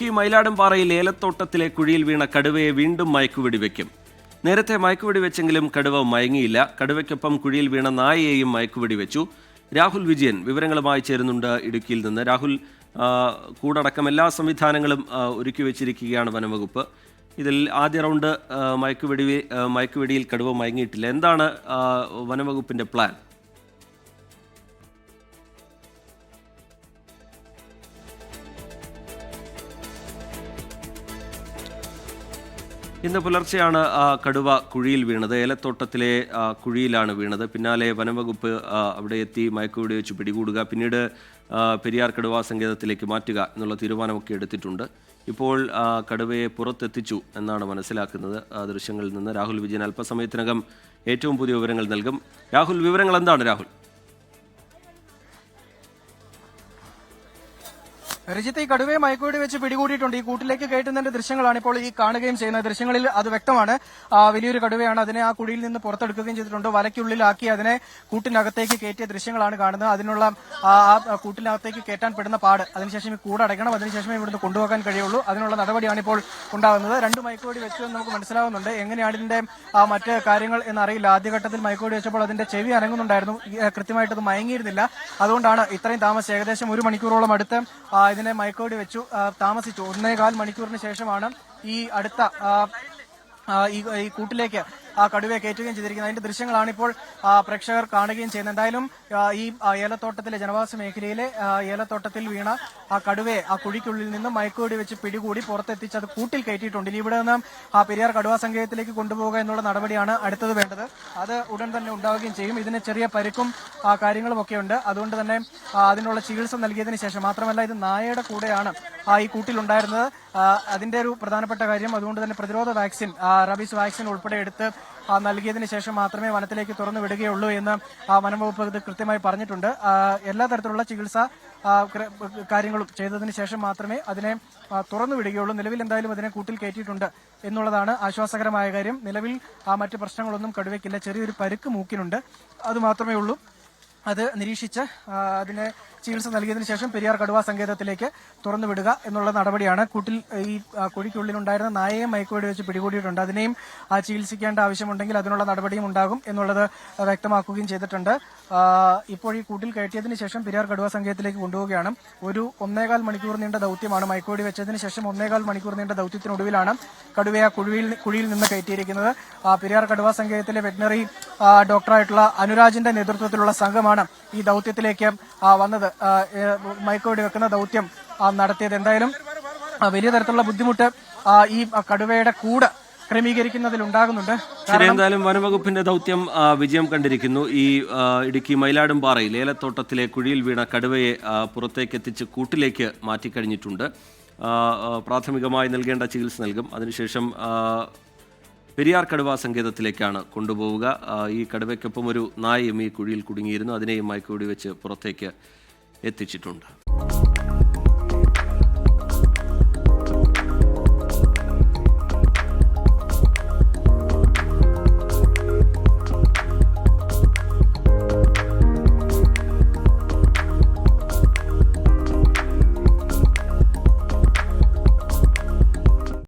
ഈ മയിലാടുംപാറയിൽ ഏലത്തോട്ടത്തിലെ കുഴിയിൽ വീണ കടുവയെ വീണ്ടും മയക്കുവെടിവെക്കും. നേരത്തെ മയക്കുവെടിവെച്ചെങ്കിലും കടുവ മയങ്ങിയില്ല. കടുവയ്ക്കൊപ്പം കുഴിയിൽ വീണ നായയെയും മയക്കുവെടിവെച്ചു. രാഹുൽ വിജയൻ വിവരങ്ങളുമായി ചേരുന്നുണ്ട് ഇടുക്കിയിൽ നിന്ന്. രാഹുൽ, കൂടടക്കം എല്ലാ സംവിധാനങ്ങളും ഒരുക്കി വെച്ചിരിക്കുകയാണ് വനംവകുപ്പ്. ഇതിൽ ആദ്യ റൗണ്ട് മയക്കുവെടിയിൽ കടുവ മയങ്ങിയിട്ടില്ല. എന്താണ് വനംവകുപ്പിന്റെ പ്ലാൻ? ഇന്ന് പുലർച്ചെയാണ് കടുവ കുഴിയിൽ വീണത്. ഏലത്തോട്ടത്തിലെ കുഴിയിലാണ് വീണത്. പിന്നാലെ വനംവകുപ്പ് അവിടെ എത്തി മയക്കുവെടി വെച്ച് പിടികൂടുക, പിന്നീട് പെരിയാർ കടുവാ സങ്കേതത്തിലേക്ക് മാറ്റുക എന്നുള്ള തീരുമാനമൊക്കെ എടുത്തിട്ടുണ്ട്. ഇപ്പോൾ കടുവയെ പുറത്തെത്തിച്ചു എന്നാണ് മനസ്സിലാക്കുന്നത്. ദൃശ്യങ്ങളിൽ നിന്ന് രാഹുൽ വിജയൻ അല്പസമയത്തിനകം ഏറ്റവും പുതിയ വിവരങ്ങൾ നൽകും. രാഹുൽ, വിവരങ്ങൾ എന്താണ് രാഹുൽ? രജിത്ത്, ഈ കടുവയെ മയക്കുവെടി വെച്ച് പിടികൂടിയിട്ടുണ്ട്. ഈ കൂട്ടിലേക്ക് കയറ്റുന്നതിന്റെ ദൃശ്യങ്ങളാണ് ഇപ്പോൾ ഈ കാണുകയും ചെയ്യുന്നത്. ദൃശ്യങ്ങളിൽ അത് വ്യക്തമാണ്. വലിയൊരു കടുവയാണ്. അതിനെ ആ കുഴിയിൽ നിന്ന് പുറത്തെടുക്കുകയും ചെയ്തിട്ടുണ്ട്. വലയ്ക്കുള്ളിലാക്കി അതിനെ കൂട്ടിനകത്തേക്ക് കയറ്റിയ ദൃശ്യങ്ങളാണ് കാണുന്നത്. അതിനുള്ള ആ കൂട്ടിനകത്തേക്ക് കയറ്റാൻ പെടുന്ന പാട്, അതിനുശേഷം ഈ കൂടടയ്ക്കണം, അതിനുശേഷമേ ഇവിടുന്ന് കൊണ്ടുപോകാൻ കഴിയുള്ളൂ. അതിനുള്ള നടപടിയാണ് ഇപ്പോൾ ഉണ്ടാകുന്നത്. രണ്ട് മയക്കുവെടി വെച്ചു എന്ന് നമുക്ക് മനസ്സിലാവുന്നുണ്ട്. എങ്ങനെയാണ് ഇതിന്റെ മറ്റ് കാര്യങ്ങൾ എന്നറിയില്ല. ആദ്യഘട്ടത്തിൽ മയക്കുവെടി വെച്ചപ്പോൾ അതിന്റെ ചെവി അനങ്ങുന്നുണ്ടായിരുന്നു, കൃത്യമായിട്ടത് മയങ്ങിയിരുന്നില്ല. അതുകൊണ്ടാണ് ഇത്രയും താമസം, ഏകദേശം 1 മണിക്കൂറോളം അടുത്ത് ഇതിനെ മയക്കുവെടി വെച്ചു താമസിച്ചു. 1.25 മണിക്കൂറിന് ശേഷമാണ് ഈ അടുത്ത ഈ കൂട്ടിലേക്ക് ആ കടുവയെ കയറ്റുകയും ചെയ്തിരിക്കുന്നത്. അതിന്റെ ദൃശ്യങ്ങളാണ് ഇപ്പോൾ പ്രേക്ഷകർ കാണുകയും ചെയ്യുന്നത്. എന്തായാലും ഈ ഏലത്തോട്ടത്തിലെ ജനവാസ മേഖലയിലെ ഏലത്തോട്ടത്തിൽ വീണ ആ കടുവയെ ആ കുഴിക്കുള്ളിൽ നിന്ന് മയക്കുവെടി വെച്ച് പിടികൂടി പുറത്തെത്തിച്ച് അത് കൂട്ടിൽ കയറ്റിയിട്ടുണ്ട്. ഇനി ഇവിടെ നിന്ന് ആ പെരിയാർ കടുവാ സങ്കേതത്തിലേക്ക് കൊണ്ടുപോകുക എന്നുള്ള നടപടിയാണ് അടുത്തത് വേണ്ടത്. അത് ഉടൻ തന്നെ ഉണ്ടാവുകയും ചെയ്യും. ഇതിന് ചെറിയ പരിക്കും കാര്യങ്ങളും ഒക്കെ ഉണ്ട്. അതുകൊണ്ട് തന്നെ അതിനുള്ള ചികിത്സ നൽകിയതിനു ശേഷം, മാത്രമല്ല ഇത് നായയുടെ കൂടെയാണ് ഈ കൂട്ടിലുണ്ടായിരുന്നത്. അതിന്റെ ഒരു പ്രധാനപ്പെട്ട കാര്യം, അതുകൊണ്ട് തന്നെ പ്രതിരോധ വാക്സിൻ, റബീസ് വാക്സിൻ ഉൾപ്പെടെ എടുത്ത് നൽകിയതിനു ശേഷം മാത്രമേ വനത്തിലേക്ക് തുറന്നു വിടുകയുള്ളൂ എന്ന് വനംവകുപ്പ് ഇത് കൃത്യമായി പറഞ്ഞിട്ടുണ്ട്. എല്ലാ തരത്തിലുള്ള ചികിത്സാ കാര്യങ്ങളും ചെയ്തതിനു ശേഷം മാത്രമേ അതിനെ തുറന്നു വിടുകയുള്ളൂ. നിലവിൽ എന്തായാലും അതിനെ കൂട്ടിൽ കയറ്റിയിട്ടുണ്ട് എന്നുള്ളതാണ് ആശ്വാസകരമായ കാര്യം. നിലവിൽ മറ്റ് പ്രശ്നങ്ങളൊന്നും കടുവയ്ക്കില്ല. ചെറിയൊരു പരുക്ക് മൂക്കിനുണ്ട്, അത് മാത്രമേ ഉള്ളൂ. അത് നിരീക്ഷിച്ച് അതിനെ ചികിത്സ നൽകിയതിനു ശേഷം പെരിയാർ കടുവാ സങ്കേതത്തിലേക്ക് തുറന്നു വിടുക എന്നുള്ള നടപടിയാണ്. കൂട്ടിൽ ഈ കുഴിക്കുള്ളിലുണ്ടായിരുന്ന നായയെ മയക്കുവെടി വെച്ച് പിടികൂടിയിട്ടുണ്ട്. അതിനെയും ചികിത്സിക്കേണ്ട ആവശ്യമുണ്ടെങ്കിൽ അതിനുള്ള നടപടിയും ഉണ്ടാകും എന്നുള്ളത് വ്യക്തമാക്കുകയും ചെയ്തിട്ടുണ്ട്. ഇപ്പോൾ ഈ കൂട്ടിൽ കയറ്റിയതിനു ശേഷം പെരിയാർ കടുവാ സങ്കേതത്തിലേക്ക് കൊണ്ടുപോവുകയാണ്. ഒരു 1.25 മണിക്കൂർ നീണ്ട ദൌത്യമാണ്. മയക്കുവെടി വെച്ചതിന് ശേഷം 1.25 മണിക്കൂർ നീണ്ട ദൌത്യത്തിനൊടുവിലാണ് കടുവയെ കുഴിയിൽ നിന്ന് കയറ്റിയിരിക്കുന്നത്. പെരിയാർ കടുവാ സങ്കേതത്തിലെ വെറ്റിനറി ഡോക്ടറായിട്ടുള്ള അനുരാജിന്റെ നേതൃത്വത്തിലുള്ള സംഘമാണ് ഈ ദൌത്യത്തിലേക്ക് വന്നത്, മയക്കുവെടി വെക്കുന്ന ദൌത്യം നടത്തിയത്. എന്തായാലും വലിയ തരത്തിലുള്ള ബുദ്ധിമുട്ട് ഈ കടുവയുടെ കൂട് ക്രമീകരിക്കുന്നതിൽ ഉണ്ടാകുന്നുണ്ട്. എന്തായാലും വനംവകുപ്പിന്റെ ദൌത്യം വിജയം കണ്ടിരിക്കുന്നു. ഈ ഇടുക്കി മയിലാടുംപാറയിൽ ഏലത്തോട്ടത്തിലെ കുഴിയിൽ വീണ കടുവയെ പുറത്തേക്ക് എത്തിച്ച് കൂട്ടിലേക്ക് മാറ്റിക്കഴിഞ്ഞിട്ടുണ്ട്. പ്രാഥമികമായി നൽകേണ്ട ചികിത്സ നൽകും. അതിനുശേഷം പെരിയാർ കടുവാ സങ്കേതത്തിലേക്കാണ് കൊണ്ടുപോവുക. ഈ കടുവയ്ക്കൊപ്പം ഒരു നായയും ഈ കുഴിയിൽ കുടുങ്ങിയിരുന്നു. അതിനെയും മയക്കുവെടി വെച്ച് പുറത്തേക്ക് എത്തിച്ചിട്ടുണ്ട്.